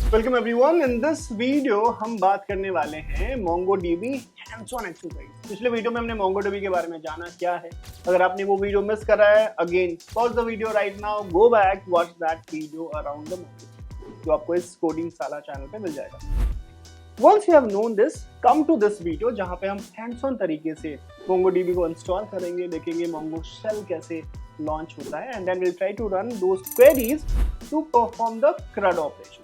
Welcome everyone. In this video हम बात करने वाले हैं MongoDB हैंड्स ऑन एक्सरसाइज। पिछले वीडियो में हमने MongoDB के बारे में जाना क्या है। अगर आपने वो वीडियो मिस करा है, again pause the video right now, go back, watch that video around the Mongo, जो आपको इस कोडिंग साला चैनल पे मिल जाएगा। Once you have known this, come to this video जहाँ पे हम हैंड्स ऑन तरीके से MongoDB को इंस्टॉल करेंगे, देखेंगे Mongo शेल कैसे लॉन्च होता है, and then will try to run those queries to perform the CRUD operations.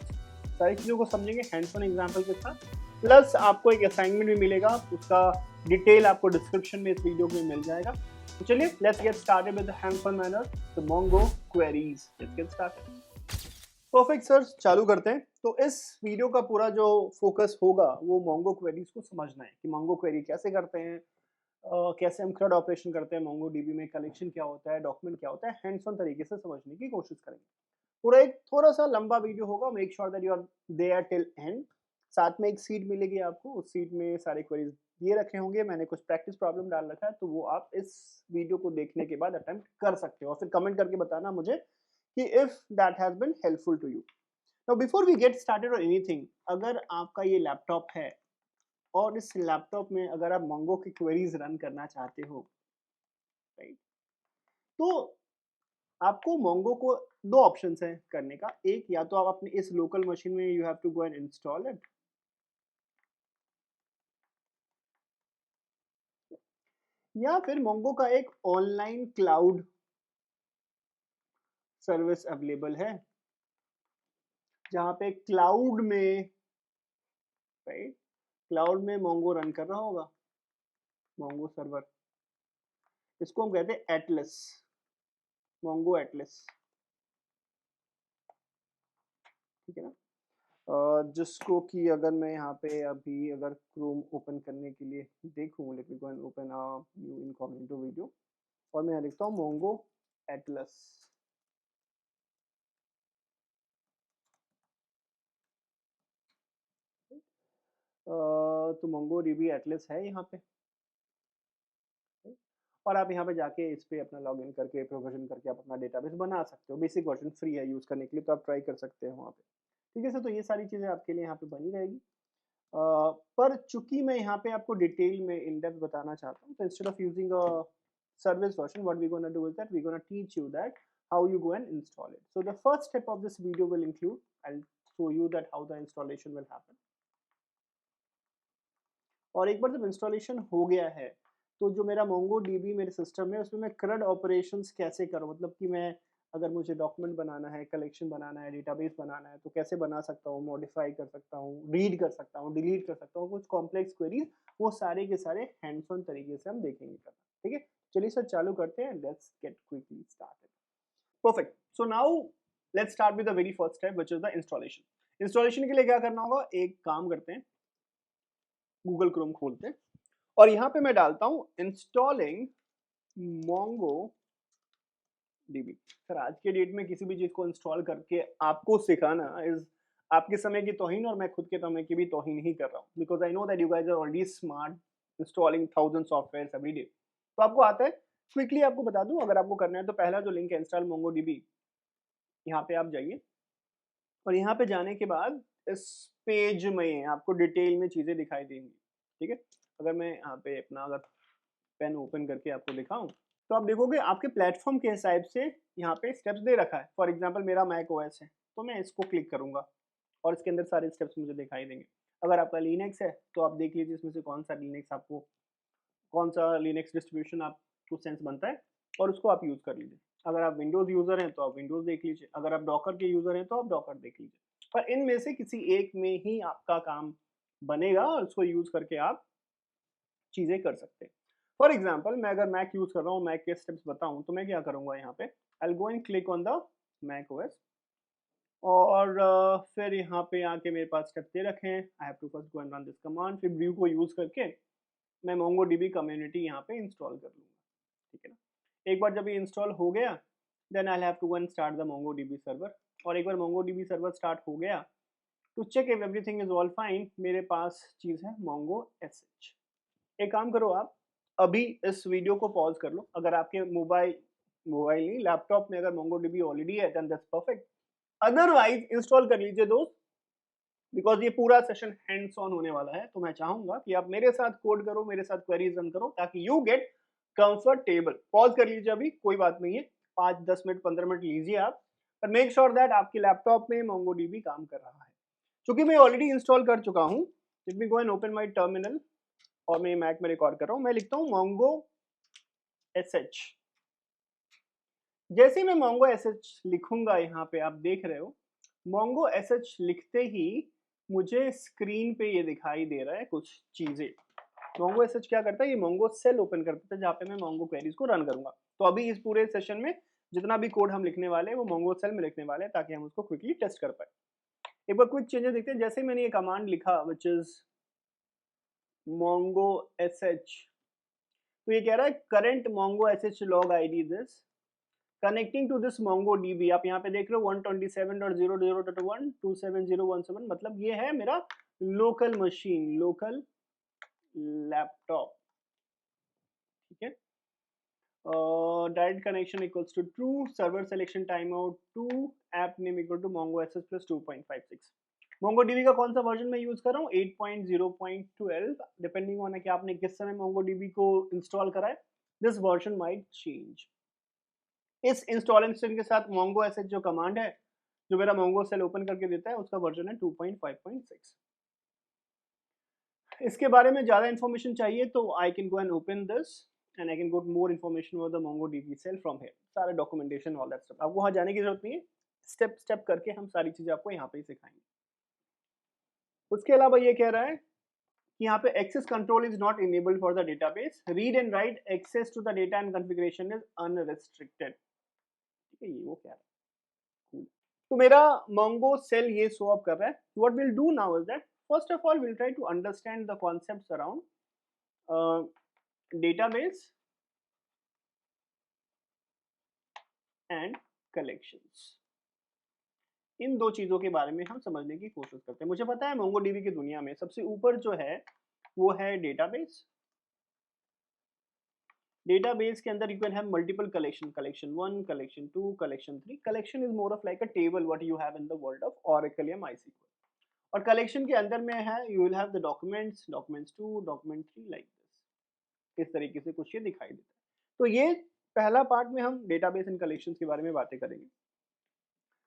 सारी चीज़ों को समझेंगे हैंड्स ऑन एग्जाम्पल के साथ, प्लस आपको एक असाइनमेंट भी मिलेगा, उसका डिटेल आपको डिस्क्रिप्शन में इस वीडियो में मिल जाएगा। तो चलिए let's get started with the hands on manner, the Mongo queries. Let's get started. Perfect sir, चालू करते हैं। तो इस वीडियो का पूरा जो फोकस होगा वो Mongo क्वेरीज को समझना है कि Mongo क्वेरी कैसे करते हैं, कैसे हम CRUD ऑपरेशन करते हैं, MongoDB में कलेक्शन क्या होता है, डॉक्यूमेंट क्या होता है, हैंड्स ऑन तरीके से समझने की कोशिश करेंगे। पूरा एक थोड़ा सा लंबा वीडियो होगा, make sure that you are there till end. साथ में एक सीट मिलेगी आपको, उस सीट में सारे क्वेरीज दिए रखे होंगे, मैंने कुछ प्रैक्टिस प्रॉब्लम डाल रखा है, तो वो आप इस वीडियो को देखने के बाद अटेम्प्ट कर सकते हो और फिर कमेंट करके बताना मुझे कि if that has been helpful to you. Now before we get started और एनीथिंग, अगर आपका ये लैपटॉप है और इस लैपटॉप में अगर आप Mongo की क्वेरीज रन करना चाहते हो, राइट, तो आपको Mongo को दो ऑप्शंस हैं करने का। एक, या तो आप अपने इस लोकल मशीन में you have to go and install it, या फिर Mongo का एक ऑनलाइन क्लाउड सर्विस अवेलेबल है जहाँ पे क्लाउड में, राइट, क्लाउड में Mongo रन कर रहा होगा, Mongo सर्वर। इसको हम कहते हैं एटलस, Mongo एटलस, ठीक है ना। जिसको कि अगर मैं यहाँ पे अभी अगर क्रोम ओपन करने के लिए देखूँ, late me go and open a new incognito video, और मैं यहाँ लिखता हूँ Mongo एटलस। तो MongoDB एटलस है यहाँ पे, और आप यहाँ पे जाके इस पे अपना लॉगिन करके प्रोविजन करके आप अपना डेटाबेस बना सकते हो। बेसिक वर्जन फ्री है यूज़ करने के लिए, तो आप ट्राई कर सकते हो वहाँ पे, ठीक है सर। तो ये सारी चीज़ें आपके लिए यहाँ पे बनी रहेगी। पर चूंकि मैं यहाँ पे आपको डिटेल में इन डेप्थ बताना चाहता हूँ, तो instead of using a service version, what we're going to do is that we're going to teach you that how you go and install it. So the first step of this video will include, I'll show you that how the installation will happen. और एक बार जब installation हो गया है, तो जो मेरा MongoDB मेरे सिस्टम में, उसमें मैं CRUD ऑपरेशंस कैसे करूँ, मतलब कि मैं अगर मुझे डॉक्यूमेंट बनाना है, कलेक्शन बनाना है, डेटाबेस बनाना है, तो कैसे बना सकता हूँ, मॉडिफाई कर सकता हूँ, रीड कर सकता हूँ, डिलीट कर सकता हूँ, कुछ कॉम्प्लेक्स क्वेरीज, वो सारे के सारे हैंड्स ऑन तरीके से हम देखेंगे करना, ठीक है। चलिए सर चालू करते हैं, let's get quickly started. Perfect. So now let's start with the very first step which is the installation. Installation के लिए क्या करना होगा, एक काम करते हैं, गूगल क्रोम खोलते हैं और यहाँ पे मैं डालता हूँ इंस्टॉलिंग MongoDB। सर आज के डेट में किसी भी चीज को इंस्टॉल करके आपको सिखाना इज आपके समय की तौहीन, और मैं खुद के समय की भी तौहीन ही कर रहा हूँ, because I know that you guys are already smart installing thousand software every day. तो आपको आता है, क्विकली आपको बता दूं, अगर आपको करना है तो पहला जो लिंक है इंस्टॉल MongoDB, यहाँ पे आप जाइए और यहाँ पे जाने के बाद इस पेज में आपको डिटेल में चीज़ें दिखाई देंगी, ठीक है। अगर मैं यहाँ पे अपना अगर पेन ओपन करके आपको दिखाऊं, तो आप देखोगे आपके प्लेटफॉर्म के हिसाब से यहाँ पे स्टेप्स दे रखा है। फॉर एग्जांपल मेरा मैक ओएस है, तो मैं इसको क्लिक करूंगा और इसके अंदर सारे स्टेप्स मुझे दिखाई देंगे। अगर आपका लिनक्स है तो आप देख लीजिए इसमें से कौन सा लिनक्स आपको, कौन सा लिनक्स डिस्ट्रीब्यूशन आपको सेंस बनता है और उसको आप यूज़ कर लीजिए। अगर आप विंडोज़ यूज़र हैं तो आप विंडोज़ देख लीजिए, अगर आप डॉकर के यूज़र हैं तो आप डॉकर देख लीजिए। पर इनमें से किसी एक में ही आपका काम बनेगा और उसको यूज़ करके आप चीज़ें कर सकते हैं। फॉर एग्जाम्पल मैं अगर मैक यूज़ कर रहा हूँ, मैक के स्टेप्स बताऊँ, तो मैं क्या करूँगा, यहाँ पे I will go and click on the Mac OS, और फिर यहाँ पे आके मेरे पास स्टेप्स दे रखे हैं। I have to first go and run this command, फिर व्यू को यूज़ करके मैं MongoDB कम्युनिटी यहाँ पे इंस्टॉल कर लूँगा, ठीक है ना। एक बार जब ये इंस्टॉल हो गया, then I have to go and start the MongoDB server, और एक बार MongoDB सर्वर स्टार्ट हो गया, to check if everything is all fine, मेरे पास चीज़ है Mongo SH। एक काम करो, आप अभी इस वीडियो को पॉज कर लो, अगर आपके मोबाइल मोबाइल नहीं लैपटॉप में अगर MongoDB ऑलरेडी है then that's perfect, otherwise install कर लीजिए दोस्त, बिकॉज ये पूरा सेशन हैंड्स ऑन होने वाला है, तो मैं चाहूंगा कि आप मेरे साथ कोड करो, मेरे साथ क्वेरीज रन करो, ताकि यू गेट कंफर्टेबल। पॉज कर लीजिए अभी, कोई बात नहीं है, 5-10 मिनट 15 मिनट लीजिए आप, पर मेक श्योर दैट आपके लैपटॉप में MongoDB काम कर रहा है। क्योंकि मैं ऑलरेडी इंस्टॉल कर चुका हूँ, late me go and open my terminal, और मैं मैक में रिकॉर्ड कर रहा हूँ। मैं लिखता हूँ mongo sh। जैसे ही मैं mongo sh लिखूंगा, यहाँ पे आप देख रहे हो mongo sh लिखते ही मुझे स्क्रीन पे ये दिखाई दे रहा है कुछ चीजें। mongo sh क्या करता है, ये mongo सेल ओपन कर देता है जहाँ पे मैं mongo क्वेरीज को रन करूंगा। तो अभी इस पूरे सेशन में जितना भी कोड हम लिखने वाले हैं वो mongo सेल में लिखने वाले हैं, ताकि हम उसको क्विकली टेस्ट कर पाए। एक बार क्विक चेंजेस देखते हैं। जैसे मैंने ये कमांड लिखा विच इज mongo sh, तो ये कह रहा है current mongo sh log id this connecting to this MongoDB। आप यहाँ पे देख रहे हो 127.0.0.1 27017, मतलब ये है मेरा लोकल मशीन, लोकल लैपटॉप, ठीक है। Direct connection equals to true, server selection time out 2, app name equal to mongo sh plus 2.56। MongoDB का कौन सा वर्जन मैं यूज कर रहा हूँ, 8.0.12, डिपेंडिंग ऑन है कि आपने किस समय MongoDB को इंस्टॉल करा है, दिस वर्जन माइट चेंज। इस इंस्टॉलेशन के साथ mongo sh जो कमांड है, जो मेरा mongo सेल ओपन करके देता है, उसका वर्जन है 2.5.6। इसके बारे में ज्यादा इन्फॉर्मेशन चाहिए तो I can go and open this and I can get more information about the MongoDB shell from here, सारा डॉक्यूमेंटेशन ऑल दैट स्टफ। आपको वहां जाने की जरूरत नहीं है, स्टेप स्टेप करके हम सारी चीजें आपको यहाँ पे ही सिखाएंगे। उसके अलावा ये कह रहा है कि यहाँ पे access control is not enabled for the database, read and write access to the data and configuration is unrestricted. ठीक है, ये वो कह रहा है। तो मेरा Mongo सेल ये शो अप कर रहा है। What will do now is that first of all will try to understand the concepts around database and collections. इन दो चीजों के बारे में हम समझने की कोशिश करते हैं। मुझे पता है MongoDB की दुनिया में सबसे ऊपर जो है वो है डेटाबेस। डेटाबेस के अंदर you can have multiple collection, collection 1, collection 2, collection 3। Collection is more of like a table what you have in the world of Oracle या MySQL। और कलेक्शन के अंदर में है you will have the documents, documents 2, document 3, like this. इस तरीके से कुछ ये दिखाई देता है। तो ये पहला पार्ट में हम डेटाबेस एंड कलेक्शंस के बारे में बातें करेंगे।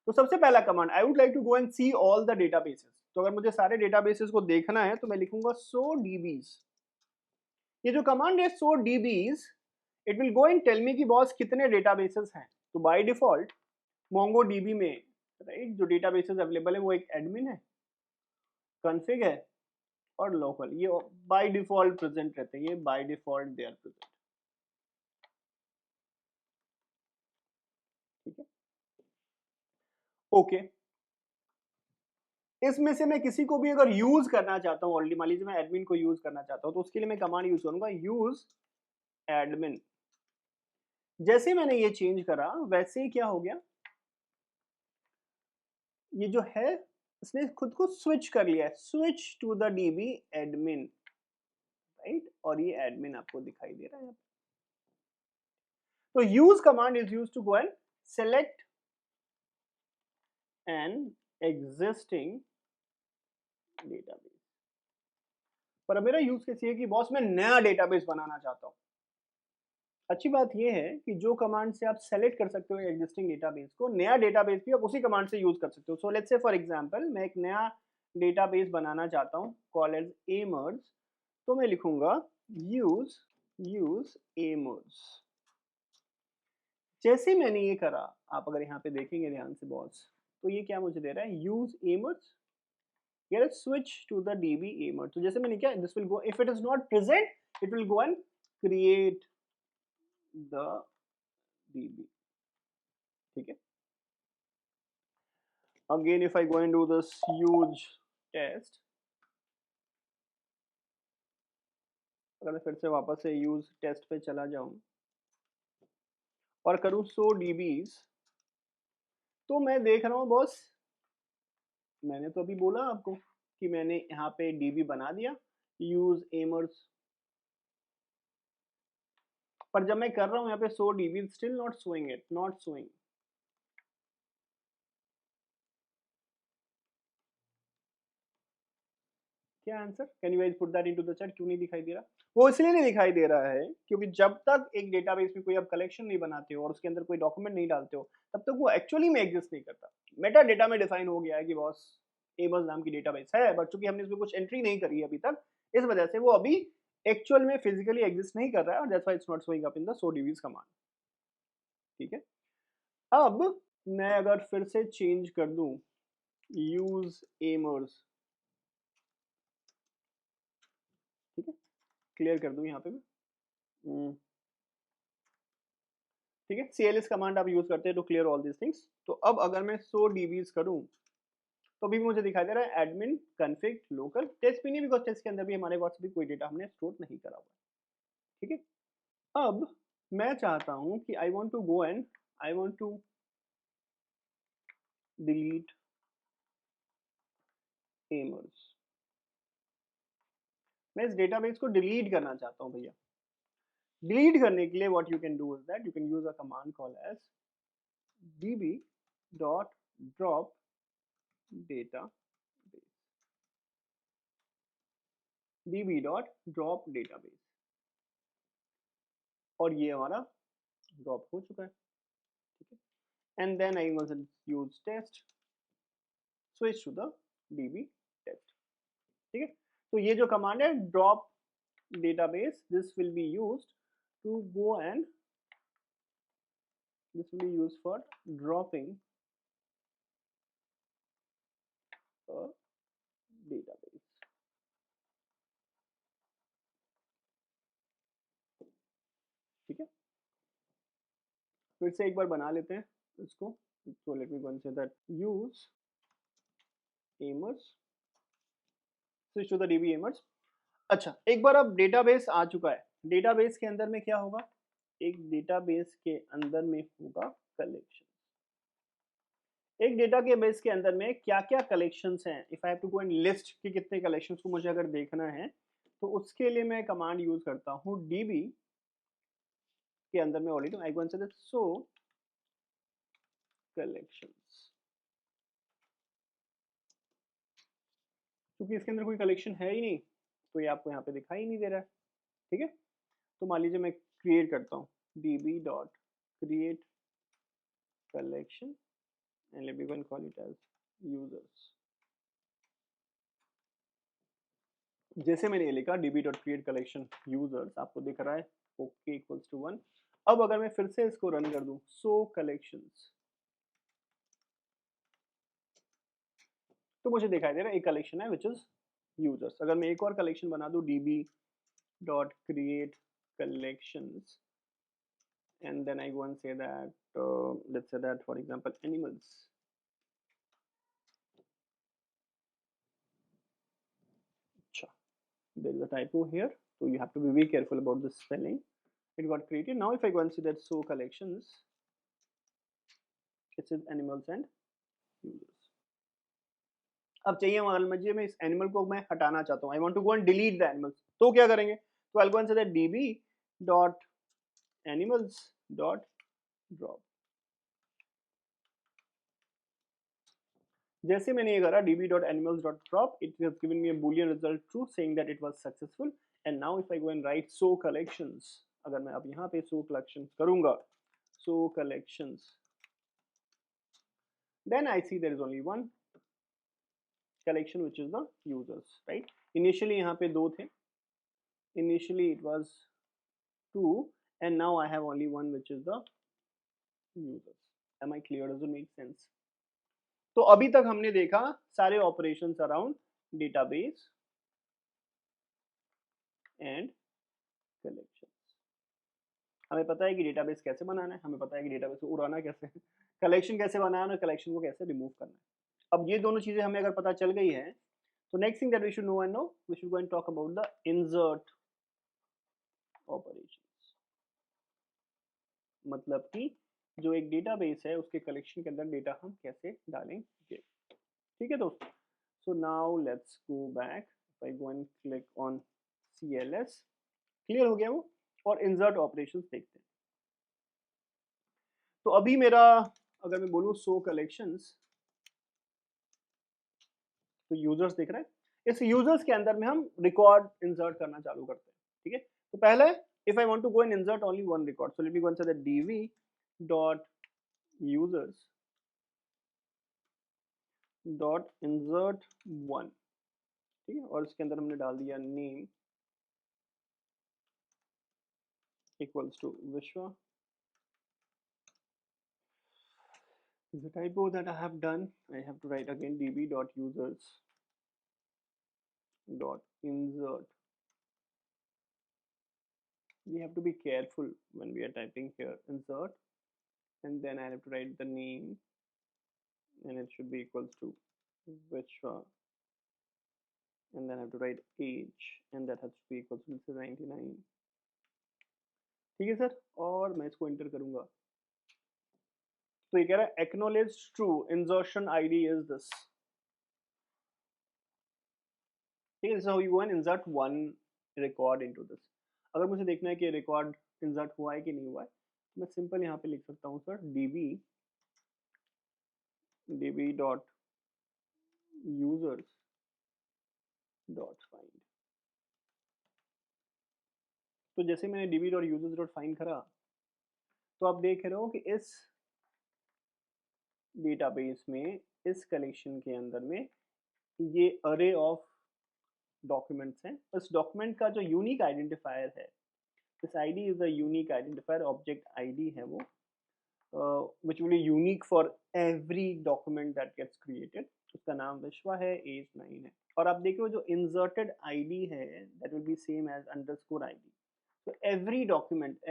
तो सबसे पहला command, I would like to go and see all the databases. तो अगर मुझे सारे डेटाबेसेस को देखना है तो मैं लिखूंगा so dbs। ये जो कमांड है so dbs, it will go and tell me कि बॉस कितने डेटाबेसेस हैं। तो बाय डिफॉल्ट MongoDB में राइट जो डेटाबेसेस अवेलेबल है वो एक एडमिन है, कॉन्फ़िग है और लोकल। ये बाय डिफॉल्ट प्रेजेंट रहते हैं, ये by default they are present, ठीक है। ओके, इसमें से मैं किसी को भी अगर यूज करना चाहता हूँ, ऑलरेडी मान लीजिए मैं एडमिन को यूज करना चाहता हूँ, तो उसके लिए मैं कमांड यूज करूंगा यूज एडमिन। जैसे मैंने ये चेंज करा वैसे ही क्या हो गया, ये जो है इसने खुद को स्विच कर लिया है, switch to the DB admin, right. और ये एडमिन आपको दिखाई दे रहा है। तो use command is use to go and select an existing database. पर अब मेरा यूज केस ये है कि बॉस मैं नया डेटाबेस बनाना चाहता हूँ। अच्छी बात यह है कि जो कमांड से आप सेलेक्ट कर सकते हो एग्जिस्टिंग डेटाबेस को, नया डेटाबेस भी आप उसी कमांड से यूज कर सकते हो। So let's say for example मैं एक नया डेटाबेस बनाना चाहता हूँ कॉल एज amers, तो मैं लिखूंगा यूज amers। जैसे मैंने ये करा, आप अगर यहाँ पे देखेंगे ध्यान से बॉस, तो ये क्या मुझे दे रहा है, यूज amers, यार switch to the DB amers। तो जैसे मैंने क्या, this will go, if it is not present it will go and create the DB, ठीक है। Again if I go and do this huge test, अगर मैं फिर से वापस से यूज टेस्ट पे चला जाऊं और करूं so dbs, तो मैं देख रहा हूं बॉस, मैंने तो अभी बोला आपको कि मैंने यहाँ पे DB बना दिया यूज amers, पर जब मैं कर रहा हूं यहाँ पे so db still not showing it, not showing. क्या answer? Can you guys put that into the chat? क्यों नहीं दिखाई दे रहा? वो इसलिए नहीं दिखाई दे रहा है क्योंकि जब तक एक डेटाबेस में कोई आप कलेक्शन नहीं बनाते हो और उसके अंदर कोई डॉक्यूमेंट नहीं डालते हो, तब तक वो एक्चुअली में एग्जिस्ट नहीं करता। मेटा डेटा में डिफाइन हो गया है कि बॉस एबल नाम की डेटाबेस है, बट चूंकि हमने इसमें कुछ एंट्री नहीं करी है अभी तक, इस वजह से वो अभी एक्चुअल में फिजिकली एग्जिस्ट नहीं कर रहा है और that's why it's not showing up in the SODBs command. ठीक है, अब मैं अगर फिर से चेंज कर दूं यूज एमर्स, ठीक है, क्लियर कर दूं यहाँ पे मैं, ठीक है, CLS कमांड आप यूज करते हैं to clear all this things. तो अब अगर मैं 100 DBs करूं तो अभी मुझे दिखाई दे रहा है एडमिन कॉन्फिग लोकल टेस्ट भी नहीं, बिकॉज टेस्ट के अंदर भी हमारे पास भी कोई डेटा हमने स्टोर नहीं करा हुआ है। ठीक है, अब मैं चाहता हूं कि I want to go and I want to delete animals. मैं इस डेटाबेस को डिलीट करना चाहता हूं भैया। डिलीट करने के लिए what you can do is that you can use a command call as db.drop database, db.drop database, और ये हमारा ड्रॉप हो चुका है। ठीक है, and then I was use test switch to the db test. ठीक है, तो ये जो कमांड है drop database, this will be used to go and this will be used for dropping a database। ठीक है, फिर से एक बार बना लेते हैं इसको। so let me go and say that use amers switch to the db amers। अच्छा, एक बार अब डेटाबेस आ चुका है, डेटाबेस के अंदर में क्या होगा, एक डेटाबेस के अंदर में होगा कलेक्शन। एक डेटा के बेस के अंदर में क्या क्या कलेक्शंस हैं, if I have to go and list कि कितने कलेक्शंस को मुझे अगर देखना है, तो उसके लिए मैं कमांड यूज करता हूँ db के अंदर में already I gone say that so collections. क्योंकि इसके अंदर कोई कलेक्शन है ही नहीं, तो ये आपको यहाँ पे दिखाई नहीं दे रहा है। ठीक है, तो मान लीजिए मैं क्रिएट करता हूँ db dot create collection and let me call it as users. जैसे मैंने ये लिखा db dot create collection users, आपको दिख रहा है ओके इक्वल्स टू 1। अब अगर मैं फिर से इसको रन कर दूं सो कलेक्शंस, तो मुझे दिखाई दे रहा है एक कलेक्शन है विच इज यूजर्स। अगर मैं एक और कलेक्शन बना दूं db dot create collections and then I go and say that let's say that for example animals, अच्छा, there is a typo here, so you have to be very careful about the spelling. It got created. Now if I go and see that so collections, it says animals and users। अब चाहिए मान लीजिए मैं इस animal को मैं हटाना चाहता हूँ, I want to go and delete the animals, तो क्या करेंगे, तो I go and say that db dot animals dot drop. जैसे मैंने ये करा db.animals.drop, it has given me a boolean result true saying that it was successful। and now if I go and write so collections, अगर मैं अब यहाँ पे so collections करूंगा, so collections, then I see there is only one collection which is the users, right? Initially यहाँ पे दो थे, initially it was two and now I have only one which is the users। am I clear? does it make sense? तो अभी तक हमने देखा सारे operations around database and collections. हमें पता है कि डेटाबेस कैसे बनाना है, हमें पता है कि डेटाबेस को उड़ाना कैसे है, कलेक्शन कैसे बनाना है, कलेक्शन को कैसे रिमूव करना है। अब ये दोनों चीजें हमें अगर पता चल गई है, तो next thing that we should know and no, we should go and talk about the insert operations. मतलब कि जो एक डेटाबेस है उसके कलेक्शन के अंदर डेटा हम कैसे डालेंगे। ठीक है दोस्तों, so now let's go back, if I go and click on CLS, clear हो गया वो, और इंसर्ट ऑपरेशंस देखते हैं। तो अभी मेरा अगर मैं बोलूं सो कलेक्शंस, तो यूजर्स दिख रहा है, इस यूजर्स के अंदर में हम रिकॉर्ड इंसर्ट करना चालू करते हैं, ठीक है। तो पहले if I want to go and insert only one record, so let me go and say that db dot users dot insert one, ठीक है, और इसके अंदर हमने डाल दिया name equals to Vishwa. Is a typo that I have done. I have to write again db dot users dot insert. We have to be careful when we are typing here insert, and then I have to write the name, and it should be equals to Vishwa, and then I have to write age, and that has to be equals to 99. ठीक है sir, और मैं इसको enter करूंगा तो ये कह रहा है acknowledge true insertion ID is this, ठीक है। So you go and insert one record into this. अगर मुझे देखना है कि रिकॉर्ड इंसर्ट हुआ है कि नहीं हुआ है तो मैं सिंपल यहाँ पे लिख सकता हूँ sir db dot users dot find. तो जैसे मैंने db dot users dot find करा तो आप देख रहे हो कि इस डेटाबेस में इस कलेक्शन के अंदर में ये अरे ऑफ डॉक्यूमेंट्स हैं। इस डॉक्यूमेंट का जो यूनिक आइडेंटिफायर है, this ID is a unique identifier, object ID है वो, which will be unique for every document that gets created. उसका नाम विश्वा है, एज 9 है। और आप देखो जो इंसर्टेड आईडी है that will be same as underscore id. So every document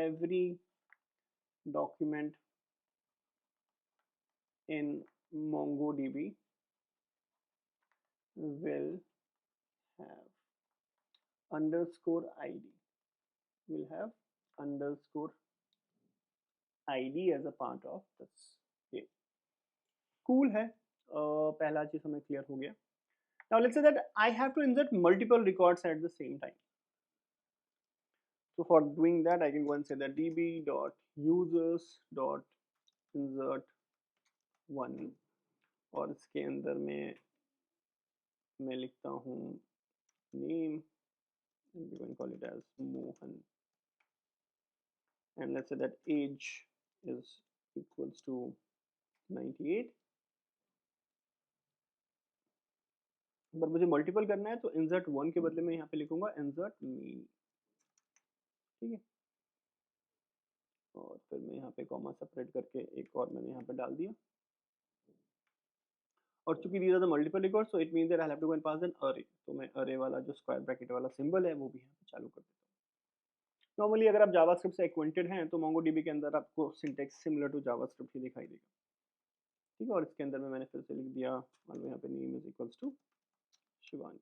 in MongoDB will have underscore id, will have underscore id as a part of this. ये cool है, पहला चीज हमें क्लियर हो गया। Now let's say that I have to insert multiple records at the same time. So for doing that, I can go and say that db dot users dot insert one, और इसके अंदर में मैं लिखता हूँ name, and we can call it as Mohan, and let's say that age is equals to 98. पर मुझे multiple करना है तो इंसर्ट वन के बदले में यहाँ पे लिखूंगा इंसर्ट मीन, ठीक है। और फिर मैं यहाँ पे कॉमा सेपरेट करके एक और मैंने यहाँ पे डाल दिया, और चूंकि these are the multiple records so it means that I'll have to go and pass an array, तो मैं array वाला जो स्क्वायर ब्रैकेट वाला सिंबल है वो भी यहाँ पे चालू कर देता हूँ। नॉर्मली अगर आप जावास्क्रिप्ट से एक्वेंटेड हैं तो MongoDB के अंदर आपको सिंटेक्स सिमिलर टू जावास्क्रिप्ट ही दिखाई देगा, ठीक है। और इसके अंदर में मैंने फिर से लिख दिया, मान लो यहाँ पे name is equals to Shivani,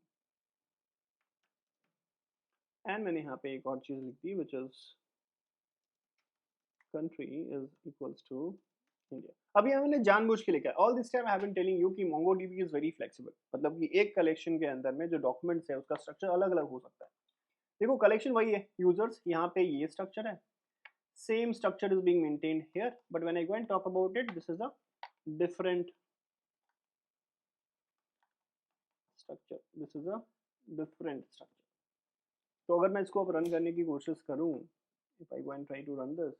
and मैंने यहाँ पे एक और चीज लिख दी which is country is equals to India. अभी हमने जानबूझ के लिखा है, all this time I have been telling you कि MongoDB इज वेरी फ्लेक्सिबल, मतलब कि एक कलेक्शन के अंदर में जो डॉक्यूमेंट्स है उसका स्ट्रक्चर अलग अलग हो सकता है। देखो कलेक्शन वही है यूजर्स, यहाँ पे ये स्ट्रक्चर है, same structure is being maintained here, but when I go and talk about it this is a different structure, this is a different structure. तो अगर मैं इसको अब रन करने की कोशिश करूं, if I go and try to run this,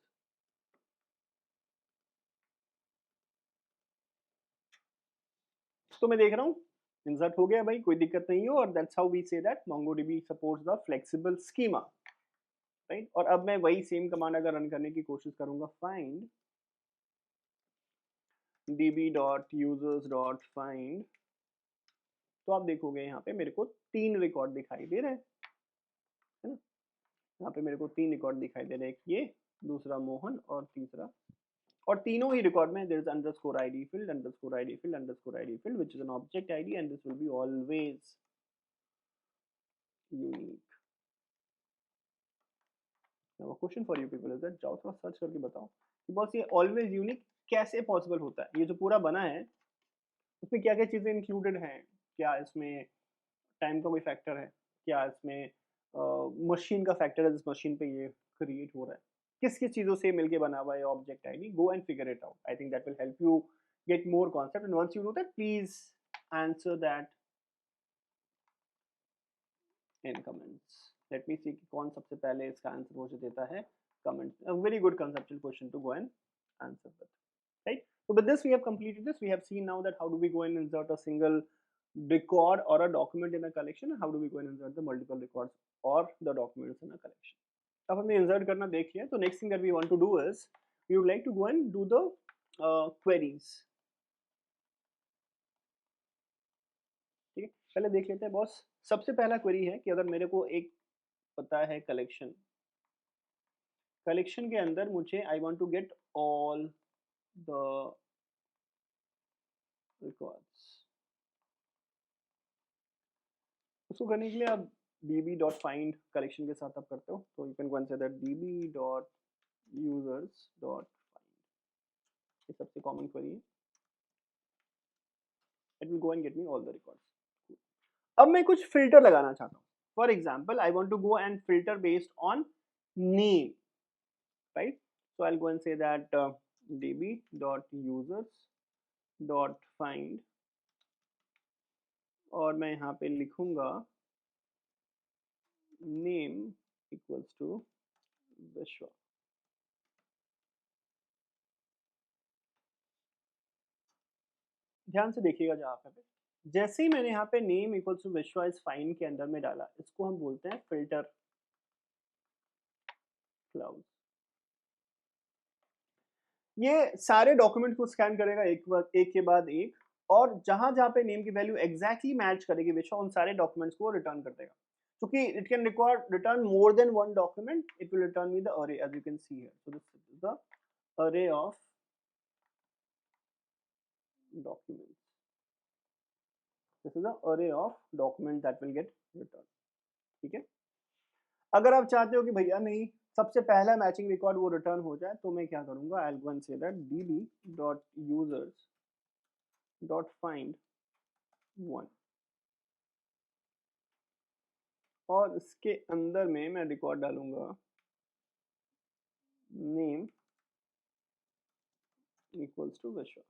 तो मैं देख रहा हूँ इंसर्ट हो गया भाई, कोई दिक्कत नहीं हो, और that's how we say that MongoDB supports the flexible schema, right. और अब मैं वही सेम कमांड अगर रन करने की कोशिश करूंगा, find db dot users dot find, तो आप देखोगे यहाँ पे मेरे को 3 रिकॉर्ड दिखाई दे रहे हैं, है ना। यहाँ पे मेरे को 3 रिकॉर्ड दिखाई दे रहे हैं, ये दूसरा मोहन और तीसरा, और तीनों ही रिकॉर्ड में there is underscore id field, underscore id field, underscore id field, which is an object id, and this will be always unique. Now a question for you people is that जाओ थोड़ा search करके बताओ कि boss ये always unique कैसे possible होता है। ये जो पूरा बना है उसमें क्या क्या चीजें इंक्लूडेड हैं, क्या इसमें टाइम का कोई फैक्टर है, क्या इसमें मशीन का फैक्टर है, जिस मशीन पे ये क्रिएट हो रहा है, किस किस चीज़ों से मिलके बना हुआ है object ID. Go and figure it out, I think that will help you get more concept, and once you know that please answer that in comments. Let me see कि कौन सबसे पहले इसका आंसर मुझे देता है comments. A very good conceptual question to go and answer with, right? So with this we have completed this. We have seen now that how do we go and insert a single record or a document in a collection, and how do we go and insert the multiple records or the documents in a collection. अब हमने insert करना देख लिया, तो next thing that we want to do is we would like to go and do the queries. ठीक है, पहले देख लेते हैं बॉस। सबसे पहला क्वेरी है कि अगर मेरे को एक पता है कलेक्शन, कलेक्शन के अंदर मुझे I want to get all the records. उसको करने के लिए आप db.find कलेक्शन के साथ आप करते हो, तो you can go and say that db.users.find, ये सबसे कॉमन क्वेरी है। It will go and get me all the records. अब मैं कुछ फिल्टर लगाना चाहता हूँ। For example I want to go and filter based on name, right? So I go and say that db.users.find, और मैं यहाँ पे लिखूंगा नेम इक्वल्स टू विश्वा। ध्यान से देखिएगा जहाँ पे जैसे ही मैंने यहाँ पे नेम इक्वल्स टू विश्वा इज फाइन के अंदर में डाला, इसको हम बोलते हैं फिल्टर क्लाउड। ये सारे डॉक्यूमेंट को स्कैन करेगा एक के बाद एक, और जहां जहां पे नेम की वैल्यू एग्जैक्टली मैच करेगी विश्वा, उन सारे डॉक्यूमेंट्स को रिटर्न कर देगा। क्योंकि it can return more than one document, it will return me the array as you can see here. So this is the array of documents, this is the array of document that will get return. ठीक है, अगर आप चाहते हो कि भैया नहीं सबसे पहला मैचिंग रिकॉर्ड वो रिटर्न हो जाए, तो मैं क्या करूंगा, आई will go and say that db.users.find 1, और इसके अंदर में मैं रिकॉर्ड डालूंगा नेम इक्वल्स टू विश्वा,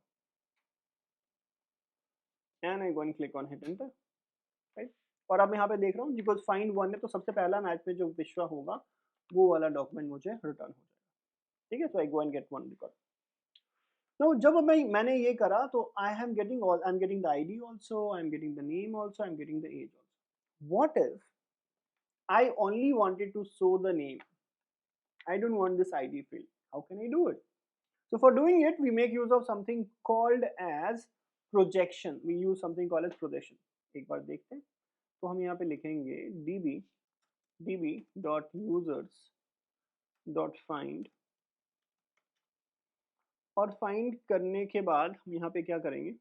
and I go and click on hit enter, right? और अब मैं यहाँ पे देख रहा हूँ बिकॉज फाइंड 1 है, तो सबसे पहला मैच में जो विश्वा होगा वो वाला डॉक्यूमेंट मुझे रिटर्न हो जाएगा। ठीक है, so I go and get 1 record. तो जब मैंने ये करा, तो I am getting all, I am getting the ID also, I am getting the name also, I am getting the age also. What if I only wanted to show the name, I don't want this ID field, how can I do it? So for doing it, we make use of something called as projection. We use something called as projection. एक बार देखते हैं, तो हम यहाँ पे लिखेंगे db.users.find, और find करने के बाद हम यहाँ पे क्या करेंगे,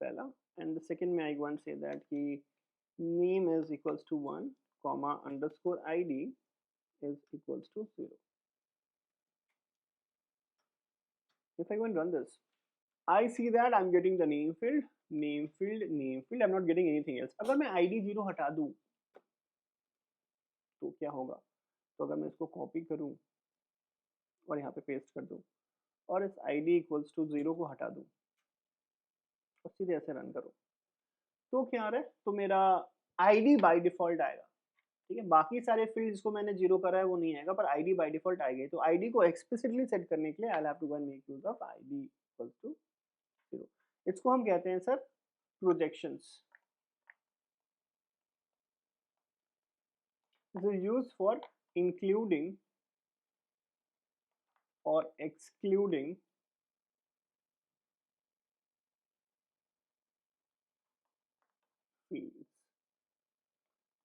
पहला एंड द सेकेंड में आई वांट से दैट कि name is equals to 1 comma underscore id is equals to 0. If I go and run this, I see that I'm getting the name field, name field, name field. I'm not getting anything else. अगर मैं id 0 हटा दूं तो क्या होगा? तो अगर मैं इसको कॉपी करूं और यहाँ पे पेस्ट कर दूं और इस id इक्वल्स टू 0 को हटा दूं और सीधे ऐसे रन करो, तो क्या आ रहा है, तो मेरा id बाय डिफॉल्ट आएगा। ठीक है, बाकी सारे फील्ड जिसको मैंने 0 करा है वो नहीं आएगा, पर id बाय डिफॉल्ट आएगी। तो id को एक्सप्लिसिटली सेट करने के लिए I have to go and make use of id equals to 0। इसको हम कहते हैं sir projections. This is used for including और excluding fields.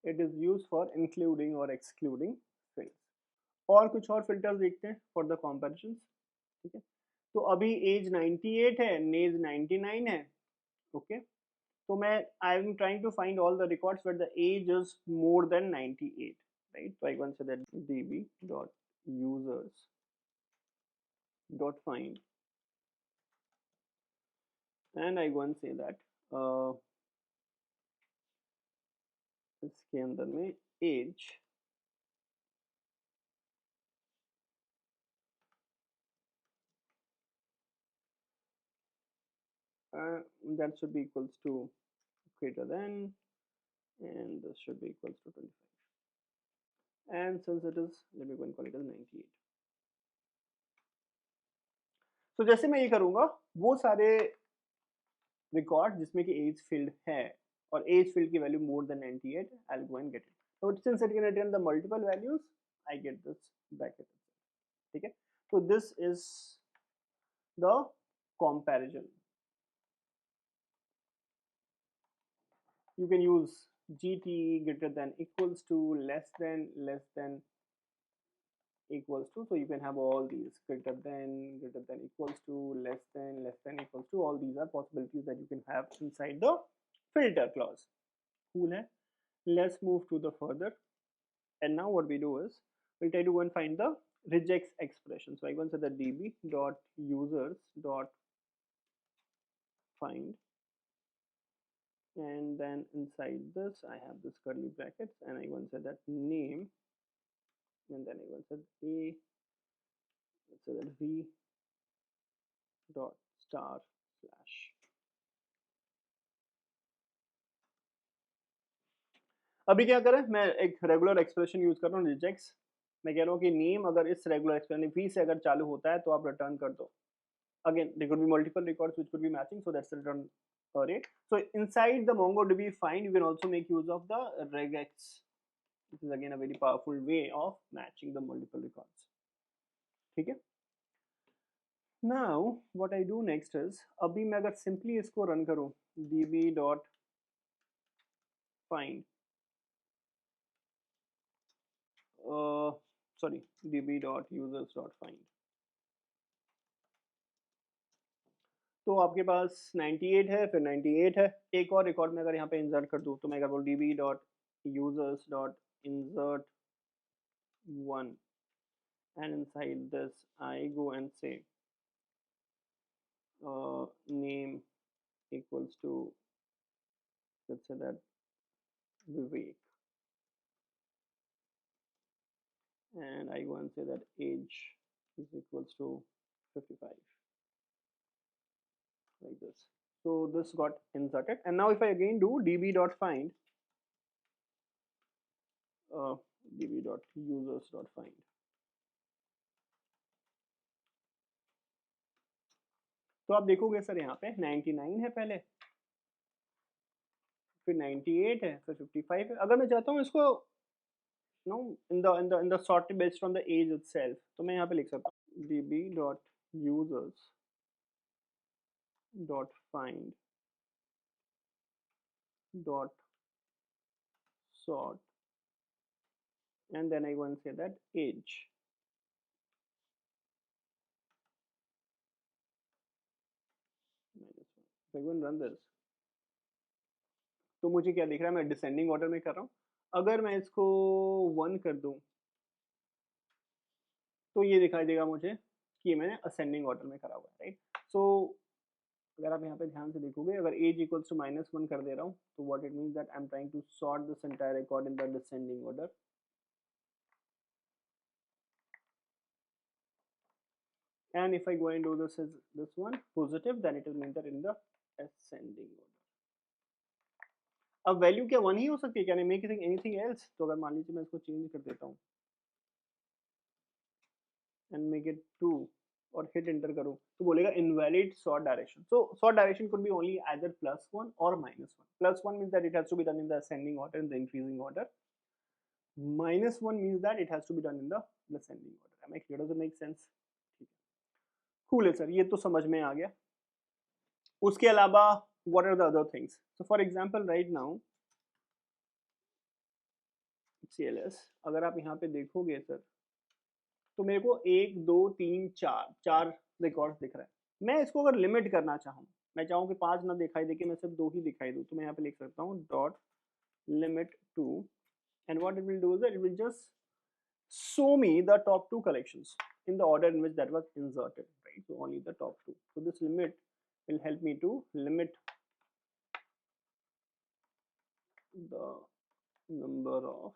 It is used for including or excluding fields. और कुछ और फिल्टर्स देखते हैं फॉर द कंपैरिजंस। ठीक है, तो अभी एज 98 है, नेज 99 है। ओके, तो मैं I am trying to find all the records where the age is more than 98, right? तो I can say that db.users.find, and I go and say that इसके अंदर में as that should be equals to greater than and this should be equals to 25, and since it is, let me go and call it as 98. तो जैसे मैं ये करूंगा वो सारे रिकॉर्ड जिसमें कि एज फील्ड है और एज फील्ड की value more than 98, I will go and get it. So since it can return the multiple values, I get this bracket. ठीक है, so this is the comparison. You can use gt greater than equals to less than equals to, so you can have all these greater than equals to less than equals to. All these are possibilities that you can have inside the filter clause. Cool hai? Let's move to the further, and now what we do is we'll try to go and find the regex expression. So I go and say the db dot users dot find, and then inside this I have this curly brackets, and I go and say that name, and then I go and say a, let's say that v dot star slash. अभी क्या करें, मैं एक regular expression use कर रहा हूँ रिजेक्स. मैं कह रहा हूँ कि नेम अगर इस रेगुलर एक्सप्रेशन v से अगर चालू होता है तो आप रिटर्न कर दो. Again, there could be multiple records which could be matching, so that's the return rate. So inside the MongoDB find, you can also make use of the regex. This is again a very powerful way of matching the multiple records. ठीक है. Now what I do next is, अभी मैं अगर simply इसको run करूँ db dot find, sorry, db dot users dot find, तो आपके पास 98 है, फिर 98 है. एक और रिकॉर्ड में अगर यहाँ पे इंसर्ट कर दूँ तो मैं अगर बोल db dot users dot insert 1, and inside this I go and say name equals to, let's say that Vivek, and I go and say that age is equals to 55, like this. So this got inserted, and now if I again do db dot find db dot users dot find, तो आप देखोगे sir यहाँ पे 99 है पहले, फिर 98 है, फिर 55 है. अगर मैं चाहता हूँ इसको no in the sorted based on the age itself, तो मैं यहाँ पे लिख सकता हूँ db dot users dot find dot sort, and then I go and say that age. If I go and run this, तो मुझे क्या दिख रहा है, मैं डिसेंडिंग ऑर्डर में कर रहा हूँ. अगर मैं इसको 1 कर दूं तो ये दिखाई देगा मुझे कि मैंने असेंडिंग ऑर्डर में करा हुआ है, राइट. सो अगर आप यहाँ पे ध्यान से देखोगे, अगर एज इक्वल्स टू -1 कर दे रहा हूँ तो what it means that I am trying to sort this entire record in the descending order. And if I go and do this as this one positive, then it will mean that in the ascending order. अब value क्या 1 ही हो सकती है, can I make anything else? तो अगर मान लीजिए मैं इसको चेंज कर देता हूँ एंड मेक इट 2 और हिट एंटर करूँ तो बोलेगा invalid sort direction. So sort direction could be only either +1 और -1. +1 means that it has to be done in the ascending order, in the increasing order. -1 means that it has to be done in the descending order. Am I clear? Does it make sense? Cool है sir, ये तो समझ में आ गया. उसके अलावा what are the other things? So for example right now CLS, अगर आप यहाँ पे देखोगे सर तो मेरे को 1 2 3 4 रिकॉर्ड्स दिख रहा है. मैं इसको अगर लिमिट करना चाहूँ, मैं चाहूँ कि 5 ना दिखाई दे के मैं सिर्फ 2 ही दिखाई दूँ, तो मैं यहाँ पे लिख सकता हूँ dot limit 2, and what it will do is that it will just show me the top 2 collections in the order in which that was inserted, right? So only the top 2. So this limit will help me to limit the number of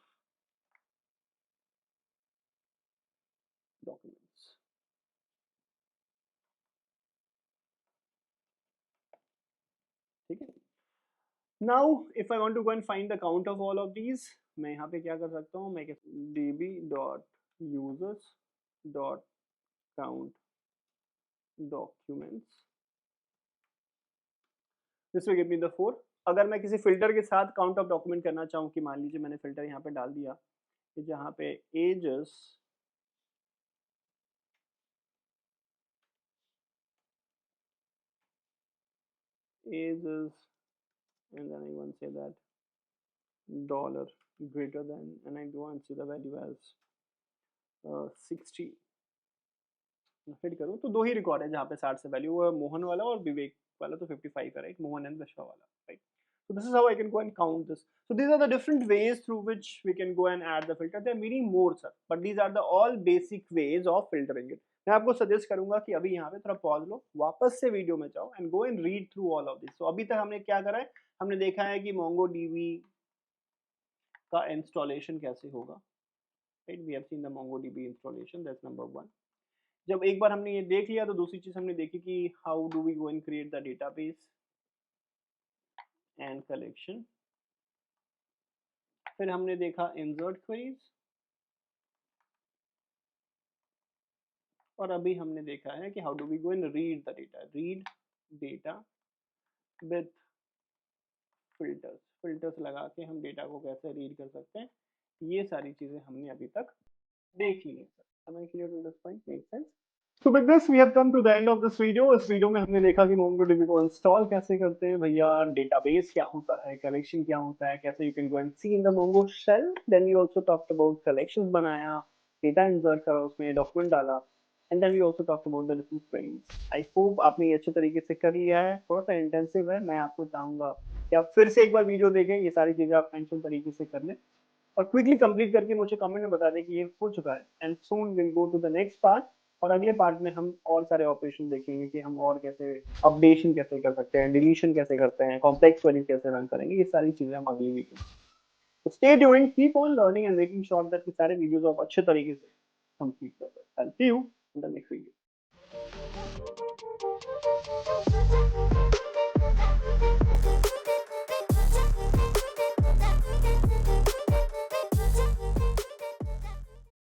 documents. ठीक है. Now if I want to go and find the count of all of these, मैं यहाँ पे क्या कर सकता हूँ, मैं db dot users dot count documents, this will give me the 4। अगर मैं किसी फिल्टर के साथ काउंट ऑफ डॉक्यूमेंट करना चाहूँ, कि मान लीजिए मैंने फिल्टर यहाँ पे डाल दिया कि जहाँ पे edges ages and then I want to say that dollar greater than, and I go and see the value as 60, fit करूँ तो दो ही रिकॉर्ड है जहाँ पे 60 से वैल्यू है, मोहन वाला और विवेक वाला तो 55 है, राइट, मोहन एंड विश्वा वाला, right. So this is how I can go and count this. So these are the different ways through which we can go and add the filter. There are many more, sir, but these are the all basic ways of filtering it. मैं आपको suggest करूंगा कि अभी यहाँ पे थोड़ा pause लो, वापस से वीडियो में जाओ and go and read through all of this. तो अभी तक हमने क्या करा है, हमने देखा है कि MongoDB का इंस्टॉलेशन कैसे होगा, right. We have seen the MongoDB installation, that's number 1। जब एक बार हमने ये देख लिया तो दूसरी चीज हमने देखी कि how do we go and create the database and collection. फिर हमने देखा इंसर्ट क्वेरीज, और अभी हमने देखा है कि how do we go and read the data, read data with filters, filters लगा के हम डेटा को कैसे रीड कर सकते हैं। ये सारी चीजें हमने अभी तक देख ली है। Am I clear to this point? Makes sense? So with this we have come to the end of this video। इस वीडियो में हमने देखा कि MongoDB को इंस्टॉल कैसे करते हैं भैया, डेटाबेस क्या होता है, कलेक्शन क्या होता है, कैसे you can go and see in the Mongo shell। Then we also talked about collections बनाया, डेटा इंसर्ट करा, उसमें डॉक्यूमेंट डाला, and then we also talked about the different queries. I hope आपने ये अच्छे तरीके से कर लिया है, थोड़ा सा इंटेंसिव है, मैं आपको चाहूंगा कि आप फिर से एक बार वीडियो देखें, ये सारी चीजें आप मेंशन तरीके से कर लें और क्विकली कंप्लीट करके मुझे कमेंट में बता दें कि ये हो चुका है। And soon will go to the next part, और अगले पार्ट में हम और सारे ऑपरेशन देखेंगे कि हम और कैसे अपडेशन कैसे कर सकते हैं, डिलीशन कैसे करते हैं, कॉम्प्लेक्स क्वेरी कैसे रन करेंगे, ये सारी चीजें हम अगली वीडियो में। Stay tuned, keep on learning and making sure that सारे वीडियोस आप अच्छे तरीके से कंप्लीट कर पाए। See you in the next video.